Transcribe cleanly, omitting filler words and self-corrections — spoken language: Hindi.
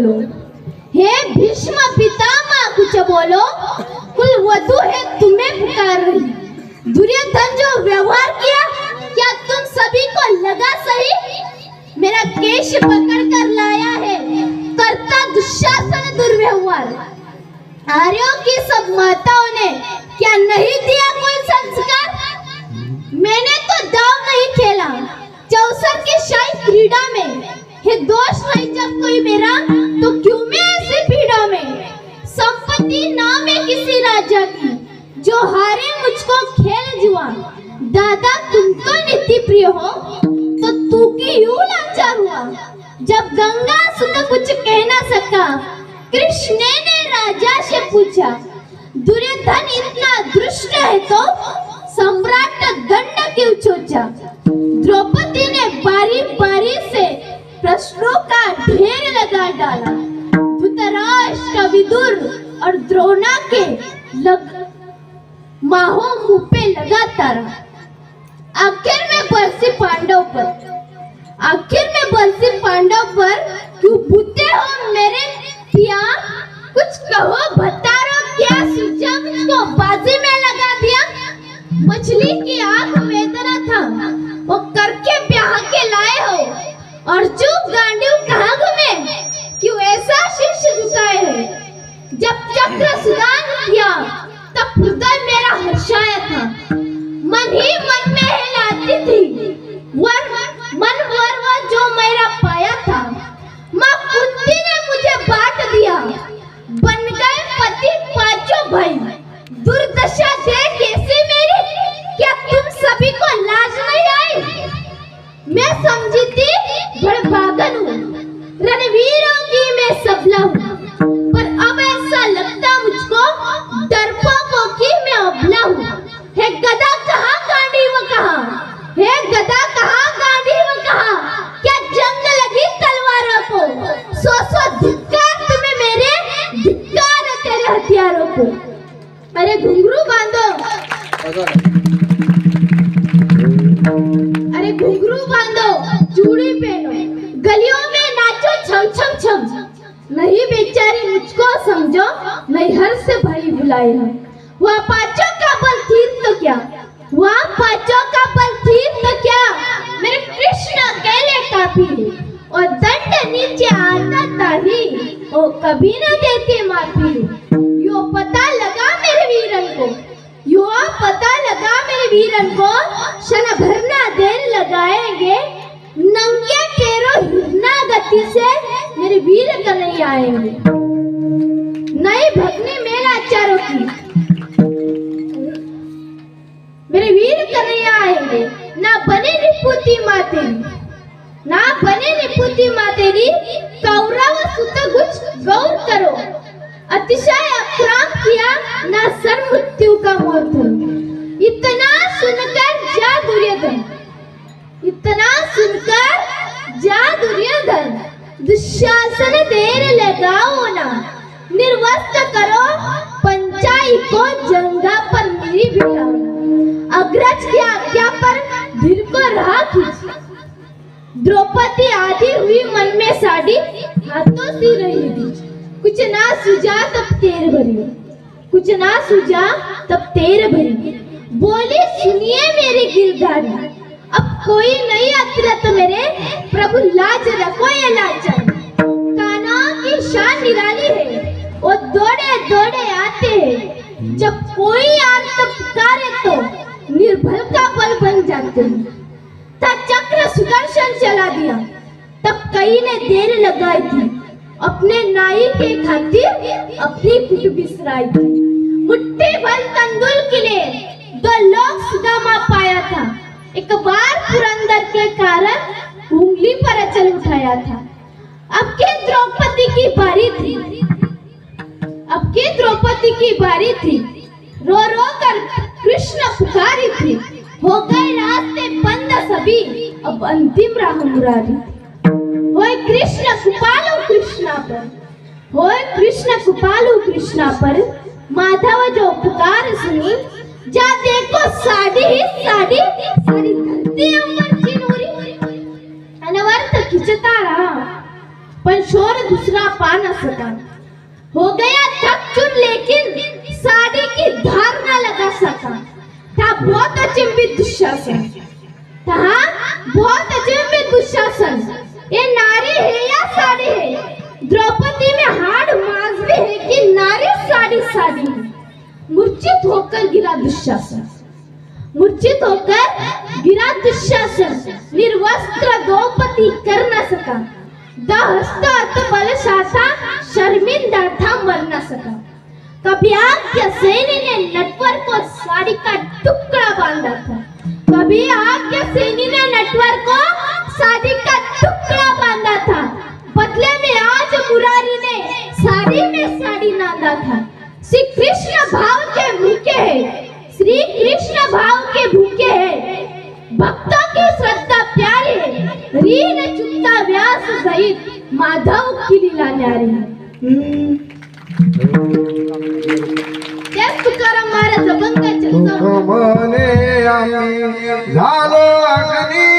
बोलो, हे भीष्म पितामह कुछ बोलो, कुल वधु है तुम्हें पुकार रही। दुर्योधन जो व्यवहार किया क्या तुम सभी को लगा सही? मेरा केश पकड़ कर लाया है, करता दुशासन दुर्व्यवहार। आर्यों की सब माताओं ने क्या नहीं दिया कोई संस्कार? मैंने तो दाव नहीं खेला चौसर की शाही क्रीड़ा में, है दोष नहीं जब कोई मेरा तो क्यों मैं ऐसी पीड़ा में? संपत्ति नाम है किसी राजा की, जो हारे मुझको खेल जुआ। दादा तुम तो नित्य प्रिय हो, तो तू की यूं लाचार हुआ। जब गंगा सुत कुछ कह न सका, कृष्ण ने राजा से पूछा, दुर्योधन इतना दुष्ट है तो सम्राट दंड क्यों सोचा? द्रौपदी ने बारी बारी से प्रश्नों का ढेर लगा डाला। धृतराष्ट्र, विदुर और द्रोणा के माहो मुंह पे लगातार। आखिर में बरसी पांडव पर क्यों भूते हो मेरे पिया? कुछ कहो बतारो, क्या सूझा मुझको बाजी में लगा दिया? मछली की आंख वेदना था वो करके ब्याह के लाए हो, और जो गांडीव कहाँ घूमे, क्यों ऐसा शीश झुकाए है? जब चक्र सुदान किया तब हृदय मेरा हर्षाया था, मन ही मन में हिलाती थी वर जो मेरा पाया था। माँ कुंती ने मुझे बांट दिया, बन गए पति पांचों भाई। दुर्दशा देख ऐसी मेरी, क्या तुम सभी को लाज नहीं आई? मैं समझी थी बड़भागन हूँ, रणवीरों की मैं सबला हूँ, पर अब ऐसा लगता मुझको डरपोकों की मैं अबला हूँ। है गदा कहाँ गांडीव कहाँ, है गदा कहाँ गांडीव कहाँ? क्या जंग लगी तलवारों को? सो धिक्कार तुम्हें मेरे, धिक्कार है तेरे हथियारों को। अरे घुंघरू बांधो, अरे घुंघरू बांधो, चूड़ी पहनो, गलियों में नाचो छम छम छम। नहीं बेचारी मुझको समझो, नहीं हर से भाई बुलाए हैं। वह पांचों का बल थी तो क्या, वह पांचों का बल थी तो क्या? मेरे कृष्ण अकेले काफी है, और दंड नीचे आता ताही, वो कभी न देते माफी। यो पता लगा मेरे वीरन को, यो पता लगा मेरे वीरन को, क्षण भर ना देर लगाएंगे, नंगे पैरों हिरना गति से मेरे वीर कन्हैया आएंगे। नई भगनी मेला चारों की, मेरे वीर कन्हैया आएंगे। ना बने निपुति माँ तेरी, ना बने निपुति माँ तेरी, कौरव सुत कुछ गौर करो। अतिशय अपराध किया ना सर मृत्यु का मोर करो। इतना सुनकर जा दुर्योधन, इतना सुनकर जा दुर्योधन, दुशासन देर लगाओ ना, निर्वस्त्र करो पंचाई को, जंगा पर मेरी बिठाओ। अग्रज की आज्ञा पर धीर को रहा खींच। द्रौपदी आधी हुई मन में साड़ी, हाथों सी रही बीच। कुछ ना सूझा तब तेर भरी, कुछ ना सूझा तब तेर भरी। बोली सुनिए मेरी गिरधारी, अब कोई नहीं अतरत मेरे, प्रभु लाज रखो ये लाचार। कान्हा की शान निराली है, वो दौड़े दौड़े आते हैं, जब कोई आर्त पुकारे तो निर्बल का बल बन जाते हैं। तब चक्र सुदर्शन चला दिया, तब कई ने देर लगाई थी, अपने नाई के खातिर अपनी कुट बिसराई थी। मुट्ठी भर तंदुल के लिए दो लोग सुदामा पाया था, एक बार पुरंदर के कारण उंगली पर अचल उठाया था। अब के द्रौपदी की बारी थी, अब के द्रौपदी की बारी थी, रो रो कर कृष्ण पुकारी थी। हो गए रास्ते बंद सभी, अब अंतिम राह मुरारी। होए कृष्ण कृपालु कृष्णा पर, होए कृष्ण कृपालु कृष्णा पर, माधव जो पुकार सुनी, जा देखो साड़ी ही साड़ी, सारी धरती अंबर की नूरी। अनवर्त खिंचता रहा, पण शोर दूसरा पा न सका। हो गया थक चुन लेकिन साड़ी की धार न लगा सका। था बहुत अचंभित दुशासन, था बहुत अचंभित दुशासन। ये नारी है या साड़ी है? द्रौपदी में हाड़ माजवी है कि नारी साड़ी साड़ी है? मूर्छित होकर गिरा दुशासन, मूर्छित होकर गिरा दुशासन। निर्वस्त्र द्रौपदी कर न सका। दहस्ता बलशासा शर्मिंदा था मर न सका। कभी आज्ञा सैनी ने नटवर को साड़ी का टुकड़ा बांधा था। कभी आज्ञा सैनी ने नटवर को साड़ी का टुकड़ा बांधा था। बदले में आज मुरारी ने साड़ी में साड़ी नांदा था। श्री कृष्ण भाव के भूखे हैं, श्री कृष्ण भाव के भूखे हैं। भक्तों की श्रद्धा प्यारी है। रीन चुकता व्यास सहित माधव की लीला न्यारी है। त्याच तुकाराम महाराज अभंगाचे मने आम्ही झालो अग्नी